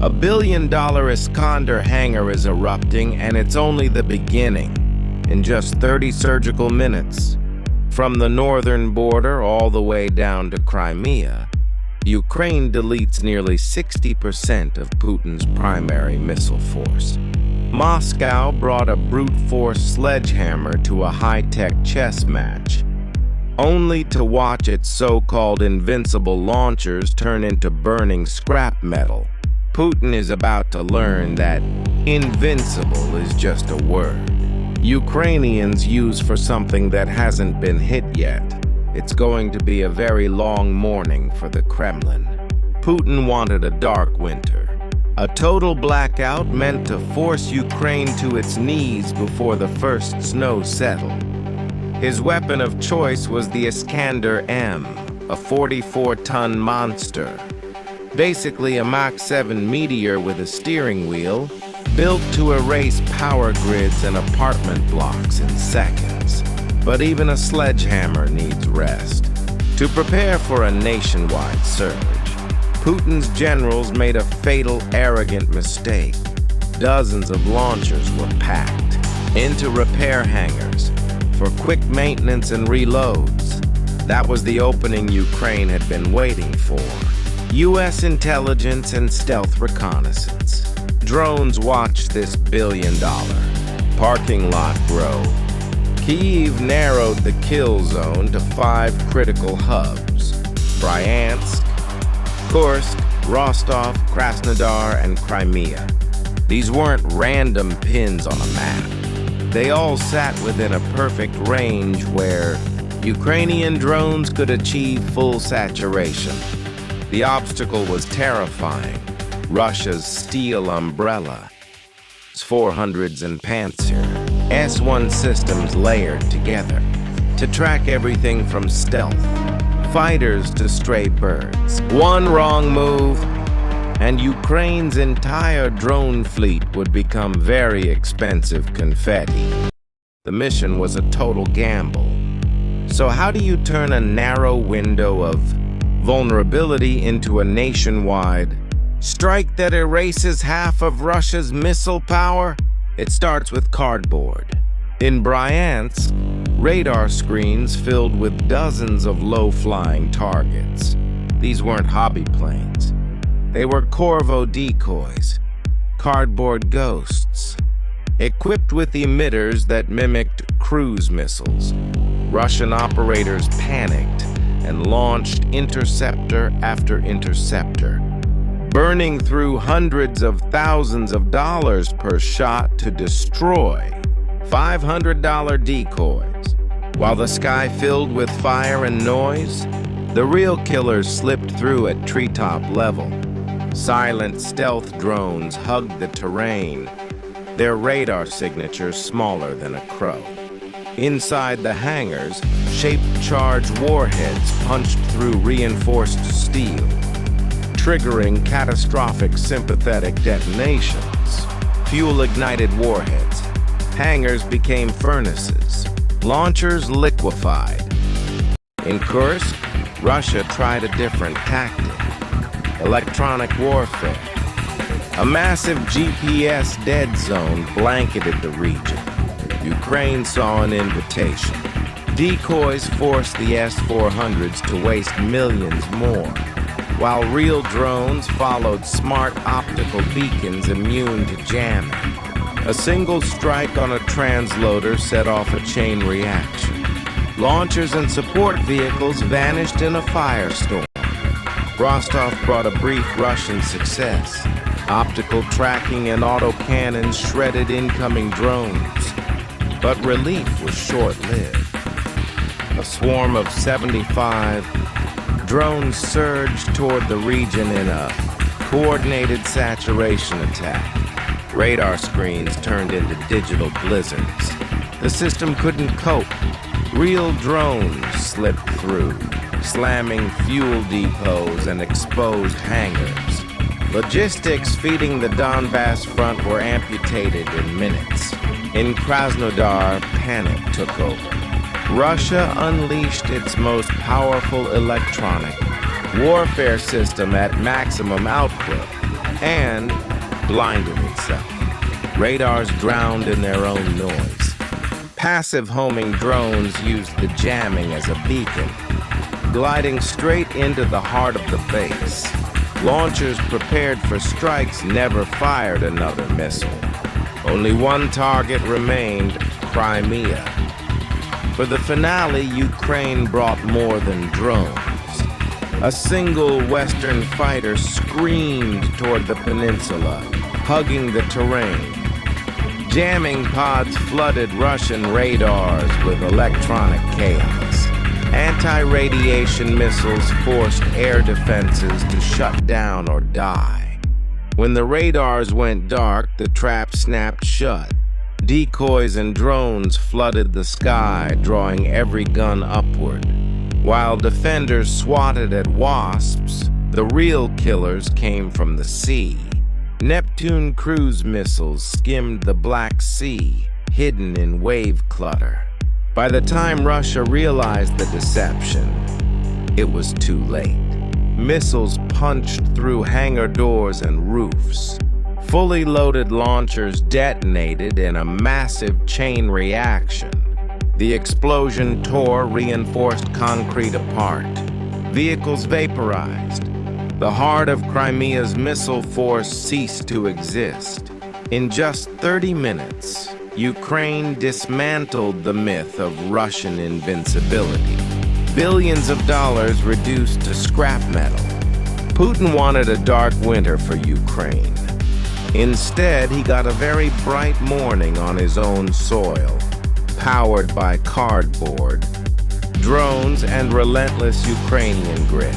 $1 billion Iskander hangar is erupting, and it's only the beginning. In just 30 surgical minutes, from the northern border all the way down to Crimea, Ukraine deletes nearly 60% of Putin's primary missile force. Moscow brought a brute force sledgehammer to a high-tech chess match, only to watch its so-called invincible launchers turn into burning scrap metal. Putin is about to learn that invincible is just a word Ukrainians use for something that hasn't been hit yet. It's going to be a very long morning for the Kremlin. Putin wanted a dark winter, a total blackout meant to force Ukraine to its knees before the first snow settled. His weapon of choice was the Iskander M, a 44-ton monster. Basically a Mach 7 meteor with a steering wheel, built to erase power grids and apartment blocks in seconds. But even a sledgehammer needs rest. To prepare for a nationwide surge, Putin's generals made a fatal, arrogant mistake. Dozens of launchers were packed into repair hangars for quick maintenance and reloads. That was the opening Ukraine had been waiting for. U.S. intelligence and stealth reconnaissance. Drones watched this billion-dollar parking lot grow. Kyiv narrowed the kill zone to 5 critical hubs: Bryansk, Kursk, Rostov, Krasnodar, and Crimea. These weren't random pins on a map. They all sat within a perfect range where Ukrainian drones could achieve full saturation. The obstacle was terrifying. Russia's steel umbrella, S-400s and Pantsir S-100 systems layered together to track everything from stealth fighters to stray birds. One wrong move, and Ukraine's entire drone fleet would become very expensive confetti. The mission was a total gamble. So how do you turn a narrow window of vulnerability into a nationwide strike that erases half of Russia's missile power? It starts with cardboard. In Bryansk, radar screens filled with dozens of low-flying targets. These weren't hobby planes. They were Corvo decoys, cardboard ghosts, equipped with emitters that mimicked cruise missiles. Russian operators panicked and launched interceptor after interceptor, burning through hundreds of thousands of dollars per shot to destroy $500 decoys. While the sky filled with fire and noise, the real killers slipped through at treetop level. Silent stealth drones hugged the terrain, their radar signatures smaller than a crow. Inside the hangars, shape-charged warheads punched through reinforced steel, triggering catastrophic sympathetic detonations. Fuel-ignited warheads. Hangars became furnaces. Launchers liquefied. In Kursk, Russia tried a different tactic: electronic warfare. A massive GPS dead zone blanketed the region. Ukraine saw an invitation. Decoys forced the S-400s to waste millions more, while real drones followed smart optical beacons immune to jamming. A single strike on a transloader set off a chain reaction. Launchers and support vehicles vanished in a firestorm. Rostov brought a brief Russian success. Optical tracking and autocannons shredded incoming drones. But relief was short-lived. A swarm of 75 drones surged toward the region in a coordinated saturation attack. Radar screens turned into digital blizzards. The system couldn't cope. Real drones slipped through, slamming fuel depots and exposed hangars. Logistics feeding the Donbass front were amputated in minutes. In Krasnodar, panic took over. Russia unleashed its most powerful electronic warfare system at maximum output, and blinded itself. Radars drowned in their own noise. Passive homing drones used the jamming as a beacon, gliding straight into the heart of the base. Launchers prepared for strikes never fired another missile. Only one target remained, Crimea. For the finale, Ukraine brought more than drones. A single Western fighter screamed toward the peninsula, hugging the terrain. Jamming pods flooded Russian radars with electronic chaos. Anti-radiation missiles forced air defenses to shut down or die. When the radars went dark, the trap snapped shut. Decoys and drones flooded the sky, drawing every gun upward. While defenders swatted at wasps, the real killers came from the sea. Neptune cruise missiles skimmed the Black Sea, hidden in wave clutter. By the time Russia realized the deception, it was too late. Missiles punched through hangar doors and roofs. Fully loaded launchers detonated in a massive chain reaction. The explosion tore reinforced concrete apart. Vehicles vaporized. The heart of Crimea's missile force ceased to exist. In just 30 minutes, Ukraine dismantled the myth of Russian invincibility. Billions of dollars reduced to scrap metal. Putin wanted a dark winter for Ukraine. Instead, he got a very bright morning on his own soil, powered by cardboard, drones, and relentless Ukrainian grit.